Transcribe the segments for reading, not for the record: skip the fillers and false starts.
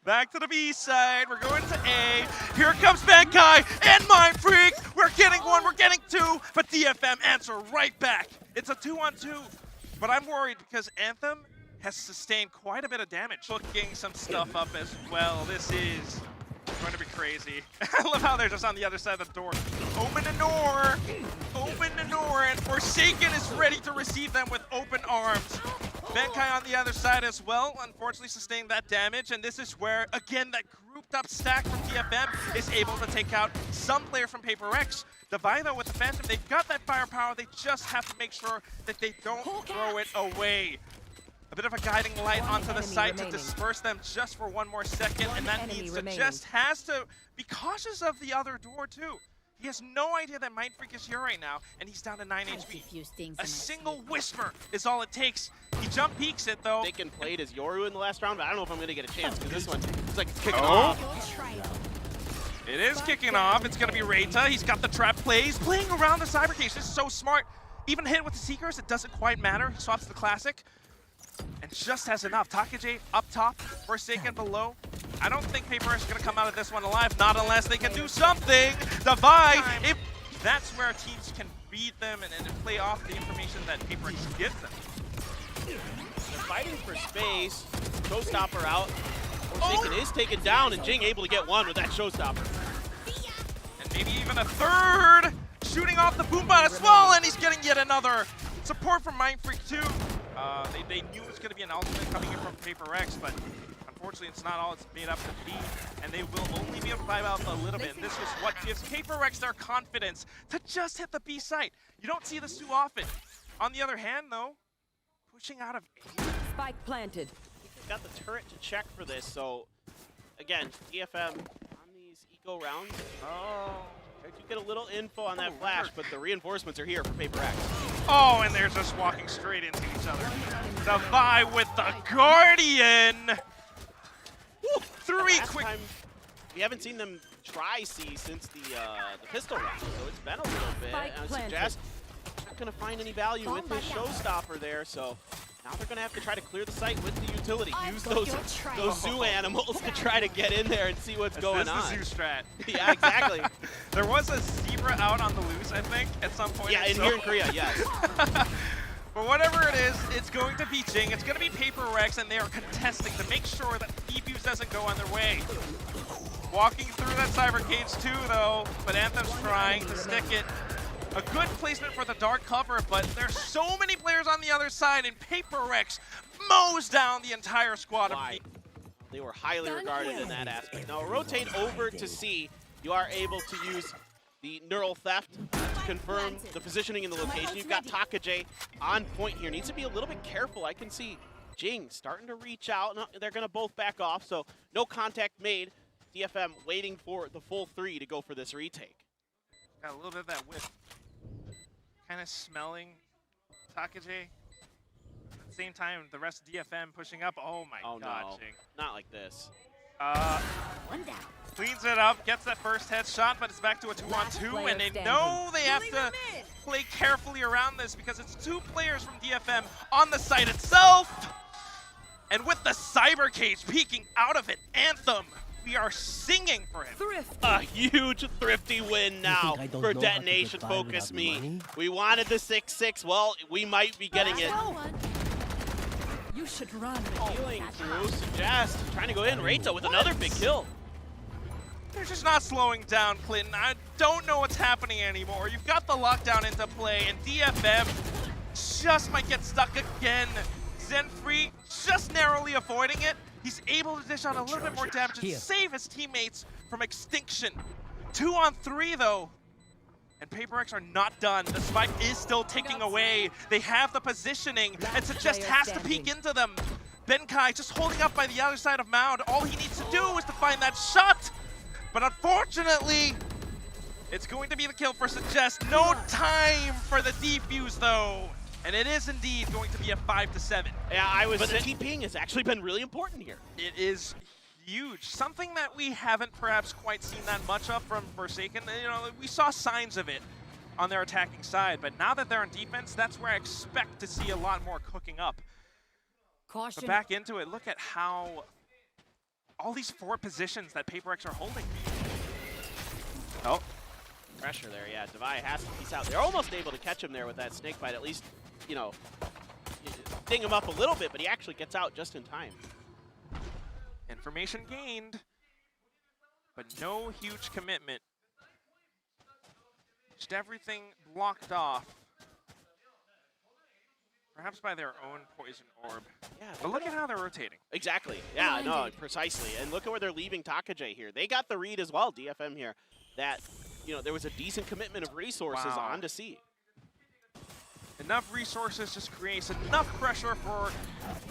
Back to the B side. We're going to A. Here comes Benkai and Mind Freak. We're getting one, we're getting two, but DFM answer right back. It's a 2-on-2. But I'm worried because Anthem has sustained quite a bit of damage. Hooking some stuff up as well. This is going to be crazy. I love how they're just on the other side of the door. Open the door. Open the door. And Forsaken is ready to receive them with open arms. Benkai on the other side as well, unfortunately sustained that damage, and this is where, again, that grouped up stack from DFM is able to take out some player from PRX. Divide, though, with the Phantom, they've got that firepower, they just have to make sure that they don't throw it away. A bit of a guiding light onto the site to disperse them just for one more second, and that means that just has to be cautious of the other door, too. He has no idea that Mind Freak is here right now, and he's down to 9 HP. A single whisper is all it takes. He jump peeks it, though. They can play it as Yoru in the last round, but I don't know if I'm going to get a chance, because this one is like kicking off. It is kicking off. It's going to be Reita. He's got the trap plays, playing around the cyber case. This is so smart. Even hit with the Seekers, it doesn't quite matter. He swaps the classic, and just has enough. Takage up top, Forsaken below. I don't think PRX is going to come out of this one alive, not unless they can do something. Divide, if that's where teams can beat them and play off the information that PRX gives them. They're fighting for space. Showstopper out. Forsaken is taken down, and Jing able to get one with that Showstopper. And maybe even a third. Shooting off the Boombot as well, and he's getting yet another. Support from Mind Freak too. They knew it was going to be an ultimate coming in from PRX, but unfortunately it's not all it's made up to be, and they will only be able to buy out a little bit. And this is what gives PRX their confidence to just hit the B site. You don't see this too often. On the other hand, though, pushing out of A. Spike planted. They've got the turret to check for this, so again, DFM on these eco rounds. Try to get a little info on that flash, but the reinforcements are here for PRX. Oh, and they're just walking straight into each other. Divide with the Guardian. Woo, Last time, we haven't seen them try C since the pistol round, so it's been a little bit. I would suggest not going to find any value with this Showstopper there, so now they're going to have to try to clear the site with the utility. Use those zoo animals to try to get in there and see what's going on. This is the zoo strat. Yeah, exactly. There was a zebra out on the loose, I think, at some point. Yeah, here in Korea, yes. But whatever it is, it's going to be Jing. It's going to be PRX, and they are contesting to make sure that Defuse doesn't go on their way. Walking through that cyber cage too, though, but Anthem's trying to stick it. A good placement for the dark cover, but there's so many players on the other side, and PRX mows down the entire squad. They were highly regarded in that aspect. Now rotate over to C. You are able to use the neural theft to confirm the positioning in the location. You've got Takage on point here. Needs to be a little bit careful. I can see Jing starting to reach out. No, they're going to both back off, so no contact made. DFM waiting for the full 3 to go for this retake. Got a little bit of that whiff. Kind of smelling Takage. At the same time, the rest of DFM pushing up. Oh my god, no. Jing. Not like this. One down. Cleans it up, gets that first headshot, but it's back to a 2-on-2, and they know they have to play carefully around this because it's 2 players from DFM on the site itself. And with the cyber cage peeking out of it, Anthem, we are singing for him. A huge thrifty win now for Detonation FocusMe. We wanted the 6-6. Well, we might be getting it. You should run. Healing through, suggest. Trying to go in. Reita with another big kill. They're just not slowing down, Clinton. I don't know what's happening anymore. You've got the lockdown into play, and DFM just might get stuck again. Zenfree just narrowly avoiding it. He's able to dish out a little bit more damage and save his teammates from extinction. 2-on-3 though. And PRX are not done. The spike is still ticking away. They have the positioning, and Suggest has to peek into them. Benkai just holding up by the other side of Mound. All he needs to do is to find that shot. But unfortunately, it's going to be the kill for Suggest. No time for the defuse though. And it is indeed going to be a 5-7. Yeah, but the TPing has actually been really important here. It is huge. Something that we haven't perhaps quite seen that much of from Forsaken. You know, we saw signs of it on their attacking side, but now that they're on defense, that's where I expect to see a lot more cooking up. Caution. But back into it, look at how all these forward positions that PRX are holding. Oh. Pressure there, yeah. Devi has to piece out. They're almost able to catch him there with that snake bite, at least, you know, ding him up a little bit, but he actually gets out just in time. Information gained, but no huge commitment. Just everything blocked off. Perhaps by their own poison orb. Yeah, but look at how they're rotating. Exactly. Yeah, no, precisely. And look at where they're leaving Takaje here. They got the read as well, DFM here, that, you know, there was a decent commitment of resources on to C. Enough resources just creates enough pressure for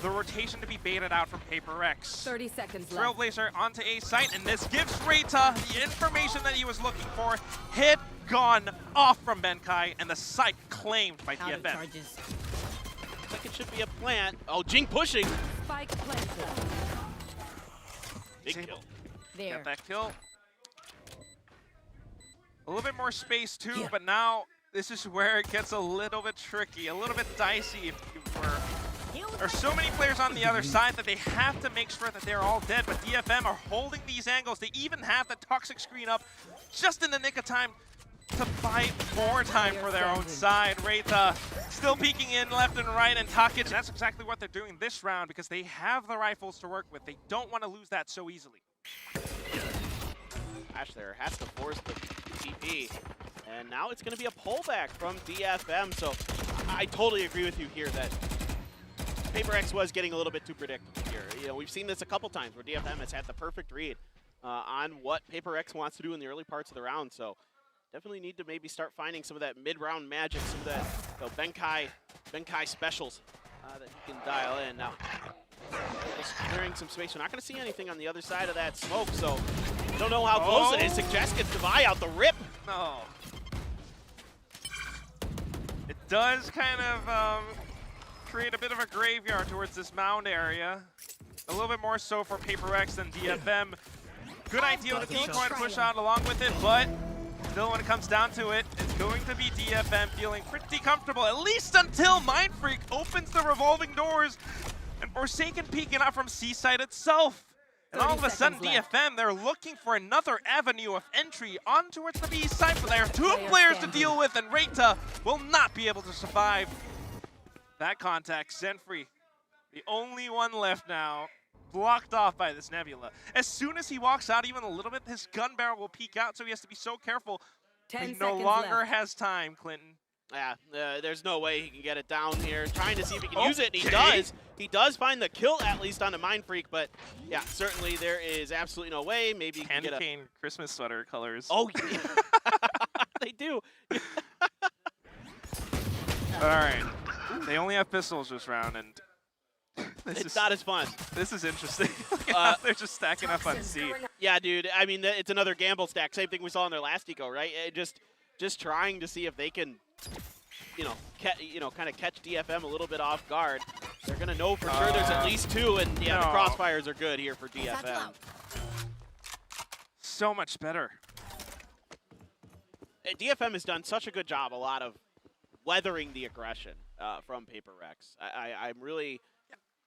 the rotation to be baited out from PRX. 30 seconds left. Trailblazer onto A site, and this gives Reita the information that he was looking for. Hit gone off from Benkai, and the site claimed by DFM. Looks like it should be a plant. Oh, Jing pushing. Spike planted. Big kill. There. Got that kill. A little bit more space too, but now this is where it gets a little bit tricky, a little bit dicey if you were. There's so many players on the other side that they have to make sure that they're all dead, but DFM are holding these angles. They even have the toxic screen up just in the nick of time to buy more time for their own side. Reita still peeking in left and right, and Takic, that's exactly what they're doing this round because they have the rifles to work with. They don't want to lose that so easily. Ash there has to force the TP, and now it's going to be a pullback from DFM, so I totally agree with you here that PRX was getting a little bit too predictable here. You know, we've seen this a couple times where DFM has had the perfect read on what PRX wants to do in the early parts of the round, so definitely need to maybe start finding some of that mid-round magic, some of that, you know, Benkai specials that he can dial in. Now, just clearing some space. We're not going to see anything on the other side of that smoke, so don't know how close it is. Suggest gets Devi out the rip. No. It does kind of create a bit of a graveyard towards this mound area. A little bit more so for PRX than DFM. Good idea with the decoy to push out along with it, but still when it comes down to it, it's going to be DFM feeling pretty comfortable, at least until Mind Freak opens the revolving doors and Forsaken peeking out from C-side itself. And all of a sudden, DFM, they're looking for another avenue of entry on towards the B side, but there are two players to deal with, and Reita will not be able to survive that contact. Zenfree, the only one left now, blocked off by this Nebula. As soon as he walks out even a little bit, his gun barrel will peek out, so he has to be so careful. He no longer has time, Clinton. Yeah, there's no way he can get it down here. Trying to see if he can use it, and he does. He does find the kill, at least on the Mind Freak, but yeah, certainly there is absolutely no way. Maybe he can get a cane Christmas sweater colors. Oh, yeah. They do. All right. They only have pistols this round, and it's not as fun. This is interesting. They're just stacking up on C. Yeah, dude. I mean, it's another gamble stack. Same thing we saw in their last eco, right? Just trying to see if they can, kind of catch DFM a little bit off guard. They're gonna know for sure there's at least two, and yeah, the crossfires are good here for DFM. So much better. DFM has done such a good job, a lot of weathering the aggression from PRX. I'm really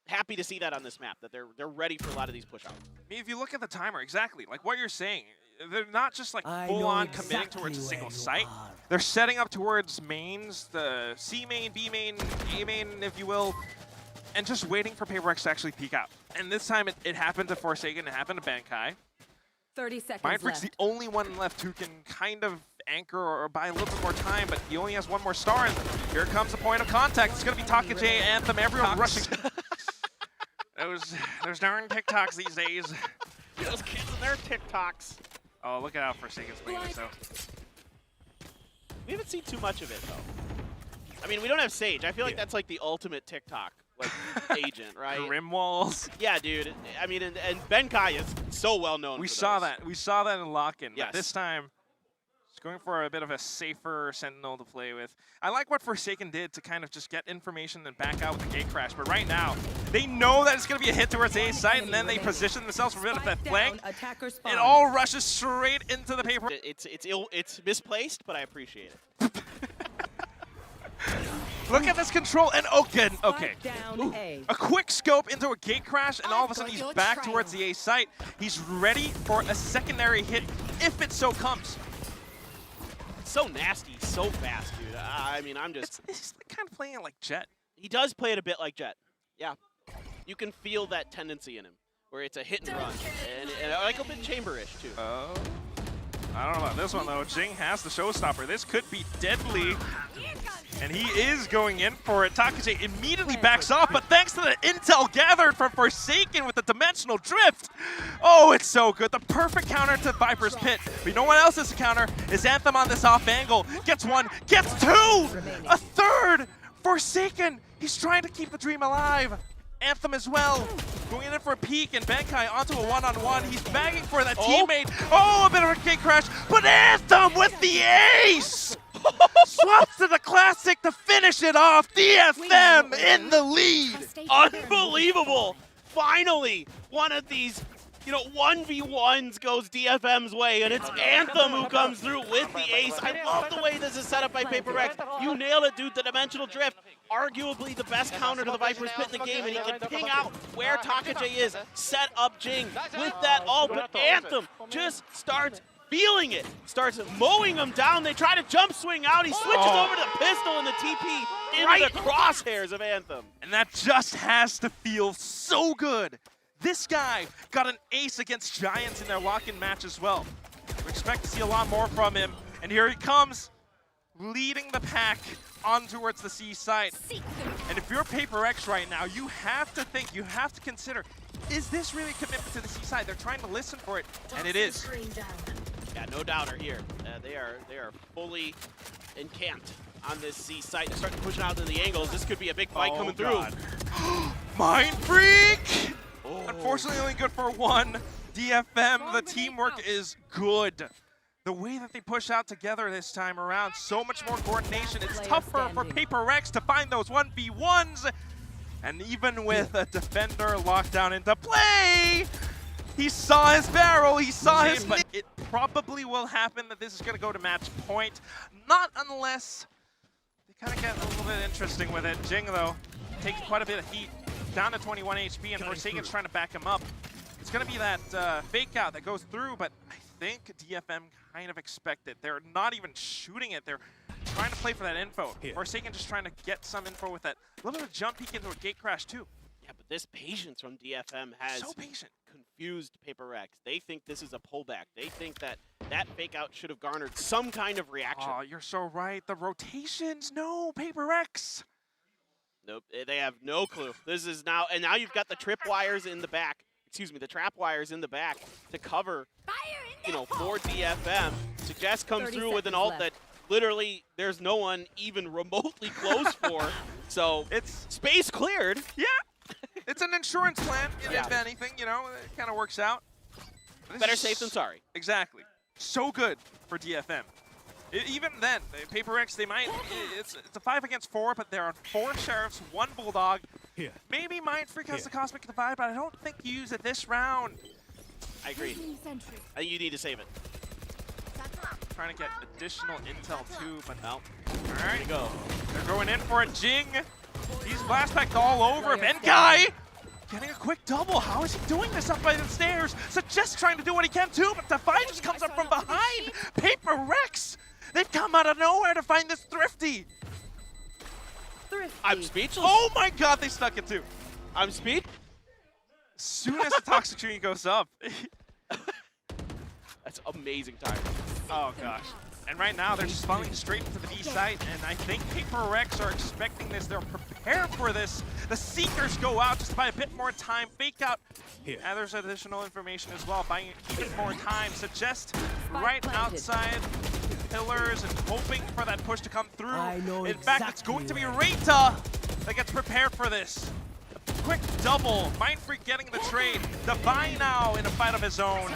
happy to see that on this map, that they're ready for a lot of these push-outs. I mean, if you look at the timer, exactly, like what you're saying, they're not just like full-on committing towards a single site. They're setting up towards mains, the C main, B main, A main, if you will, and just waiting for PRX to actually peek out. And this time it happened to Forsaken, it happened to Benkai. 30 seconds Mind Freak's left. the only one left who can kind of anchor or buy a little bit more time, but he only has one more star, and here comes the point of contact. It's going to be Takaje, Anthem, everyone rushing. Those darn TikToks these days. Those kids and their TikToks. Oh, look at how Forsaken's playing this, though. We haven't seen too much of it, though. I mean, we don't have Sage. I feel like that's like the ultimate TikTok agent, right? Rim walls. Yeah, dude. I mean, and Benkai is so well known. We saw that. We saw that in lock-in. Yes. But this time, it's going for a bit of a safer Sentinel to play with. I like what Forsaken did to kind of just get information and back out with the gate crash. But right now, they know that it's going to be a hit towards A site, and then they position themselves for a bit of that flank. It all rushes straight into the paper. It's misplaced, but I appreciate it. Look at this control, and again, okay. Down A. A quick scope into a gate crash, and all of a sudden he's back towards the A site. He's ready for a secondary hit if it so comes. So nasty, so fast, dude. I mean, I'm just... It's kind of playing it like Jet. He does play it a bit like Jet. Yeah. You can feel that tendency in him, where it's a hit and run. And like a bit chamber-ish, too. Oh. I don't know about this one, though. Jing has the showstopper. This could be deadly. And he is going in for it. Takaje immediately backs off, but thanks to the intel gathered from Forsaken with the dimensional drift. Oh, it's so good. The perfect counter to Viper's Pit. But you know what else is a counter? Is Anthem on this off angle. Gets one, gets two! A third! Forsaken! He's trying to keep the dream alive. Anthem as well. Going in for a peek, and Benkai onto a one-on-one. He's bagging for that teammate. Oh, a bit of a gate crash, but Anthem with the ace! Swaps to the classic to finish it off. DFM in the lead. Unbelievable! Finally, one of these, 1v1s goes DFM's way, and it's Anthem who comes through with the ace. I love the way this is set up by PRX. You nailed it, dude. The dimensional drift, arguably the best counter to the Viper's Pit in the game, and he can ping out where Takaje is, set up Jing with that ult, but Anthem just starts feeling it, starts mowing them down. They try to jump swing out. He switches over to the pistol and the TP into the crosshairs of Anthem. And that just has to feel so good. This guy got an ace against Giants in their lock-in match as well. We expect to see a lot more from him. And here he comes, leading the pack on towards the C site. And if you're PRX right now, you have to think, you have to consider, is this really a commitment to the C site? They're trying to listen for it, and it is. Yeah, no doubter here. They are fully encamped on this C site. They're starting to push out to the angles. This could be a big fight coming through. Mind Freak! Unfortunately, only good for one. DFM, the teamwork is good. The way that they push out together this time around, so much more coordination. It's tougher for PRX to find those 1v1s. And even with a defender locked down into play, he saw his barrel, he saw his... But it probably will happen that this is going to go to match point. Not unless they kind of get a little bit interesting with it. Jing, though, takes quite a bit of heat. Down to 21 HP, and Forsaken's trying to back him up. It's going to be that fake out that goes through, but I think DFM kind of expect it. They're not even shooting it. They're trying to play for that info. Forsaken just trying to get some info with that little bit of jump peek into a gate crash, too. Yeah, but this patience from DFM has confused PRX. They think this is a pullback. They think that that fake out should have garnered some kind of reaction. Oh, you're so right. The rotations, no, PRX. Nope, they have no clue. This is now, and now you've got the trip wires in the back. Excuse me, the trap wires in the back to cover, for DFM. Suggest comes through with an ult that literally there's no one even remotely close for. So it's space cleared. Yeah, it's an insurance plan, if anything, it kind of works out. Better safe than sorry. Exactly. So good for DFM. Even then, PRX, they might, it's a 5 against 4, but there are 4 Sheriffs, 1 Bulldog. Maybe Mind Freak has the Cosmic Divide, but I don't think you use it this round. I agree. I think you need to save it. Trying to get additional intel too, but no. All There right, you go. They're going in for it. Jing, he's blast packed all over. Benkai getting a quick double. How is he doing this up by the stairs? So just trying to do what he can too, but Divide just comes up from behind. PRX! They've come out of nowhere to find this Thrifty. I'm speechless. Oh my god, they stuck it too. I'm speed. As soon as the Toxic Tree goes up. That's amazing timing. Oh gosh. And right now they're just falling straight into the B site, and I think PRX are expecting this. They're prepared for this. The Seekers go out just by a bit more time. Fake out. And there's additional information as well, buying even more time. Suggest right outside pillars and hoping for that push to come through. In fact, it's going to be Reita that gets prepared for this. A quick double. Mind Freak getting the trade. Divine now in a fight of his own.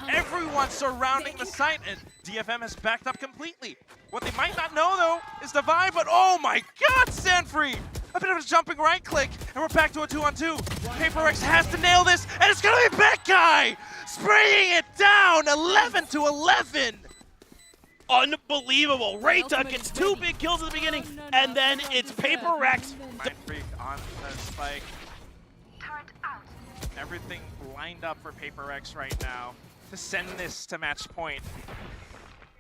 Everyone surrounding the site, and DFM has backed up completely. What they might not know, though, is Divine, but oh my god, Sanfree! A bit of a jumping right click, and we're back to a 2-on-2. PRX has to nail this, and it's gonna be Benkai! Spraying it down, 11-11! unbelievable. Reita gets 2 big kills at the beginning, and then it's PRX. Mind Freak on the spike. Everything lined up for PRX right now to send this to match point.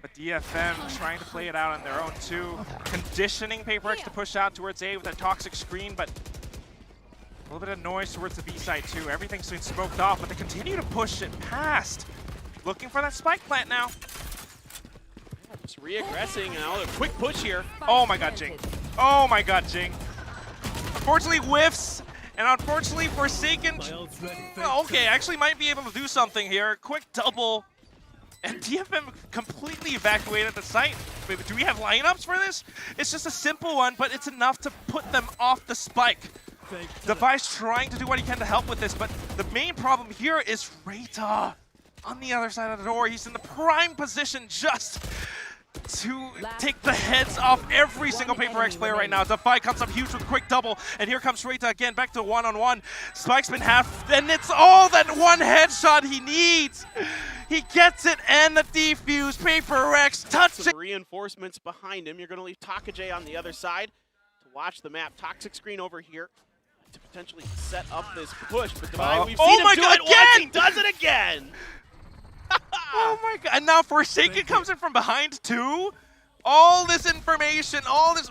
But DFM trying to play it out on their own too, conditioning PRX to push out towards A with a toxic screen, but a little bit of noise towards the B side too. Everything's been smoked off, but they continue to push it past. Looking for that spike plant now. Just re-aggressing, now a quick push here. Oh my god, Jing. Oh my god, Jing. Unfortunately whiffs, and unfortunately Forsaken, okay, actually might be able to do something here. Quick double, and DFM completely evacuated the site. Wait, do we have lineups for this? It's just a simple one, but it's enough to put them off the spike. Device trying to do what he can to help with this, but the main problem here is Reita on the other side of the door. He's in the prime position just to take the heads off every single PRX player right now. Defy comes up huge with a quick double, and here comes Reita again, back to one-on-one. Spike's been half, and it's all that one headshot he needs. He gets it, and the defuse. PRX touches some reinforcements behind him. You're going to leave Takajay on the other side to watch the map. Toxic screen over here to potentially set up this push, but Devi, we've seen him do it once. He does it again. Oh my god, and now Forsaken comes in from behind too? All this information, all this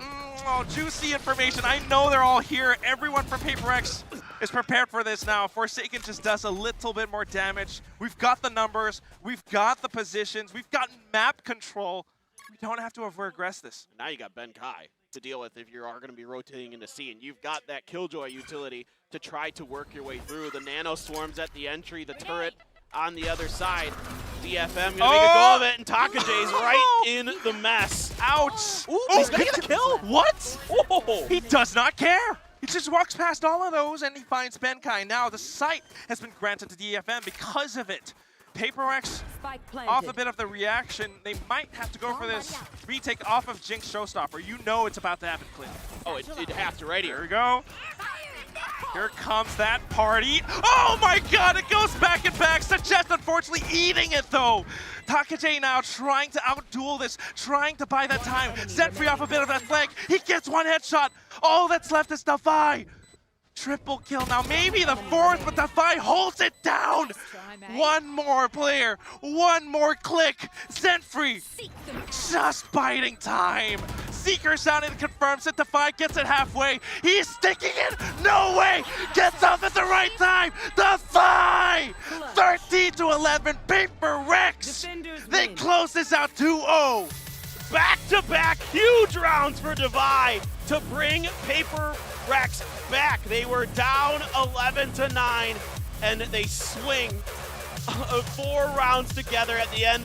juicy information. I know they're all here. Everyone from PRX is prepared for this now. Forsaken just does a little bit more damage. We've got the numbers, we've got the positions, we've got map control. We don't have to over-aggress this. Now you got Ben Kai to deal with if you are going to be rotating into C, and you've got that Killjoy utility to try to work your way through. The Nano Swarms at the entry, the turret on the other side. DFM gonna make a go of it, and Takajay's right in the mess. Ouch! Ooh, he's gonna get a kill? What? Oh. He does not care. He just walks past all of those and he finds Benkai. Now the site has been granted to DFM because of it. PRX off a bit of the reaction. They might have to go for this retake off of Jinx Showstopper. You know it's about to happen, Clint. Oh, it has to right here. Here we go. Here comes that party. Oh my god, it goes back and back. Suggest unfortunately eating it though. Takajay now trying to outduel this, trying to buy that time. Set free off a bit of that flank. He gets one headshot. All that's left is Defy. Triple kill now, maybe the fourth, but Defy holds it down. One more player, one more click. Zenfree, just biding time. Seeker sounding confirms it. Defy gets it halfway. He's sticking it. No way. Gets off at the right time. Defy. 13-11. PRX. They close this out 2-0. Back-to-back huge rounds for Devi to bring PRX back. They were down 11-9, and they swing 4 rounds together at the end.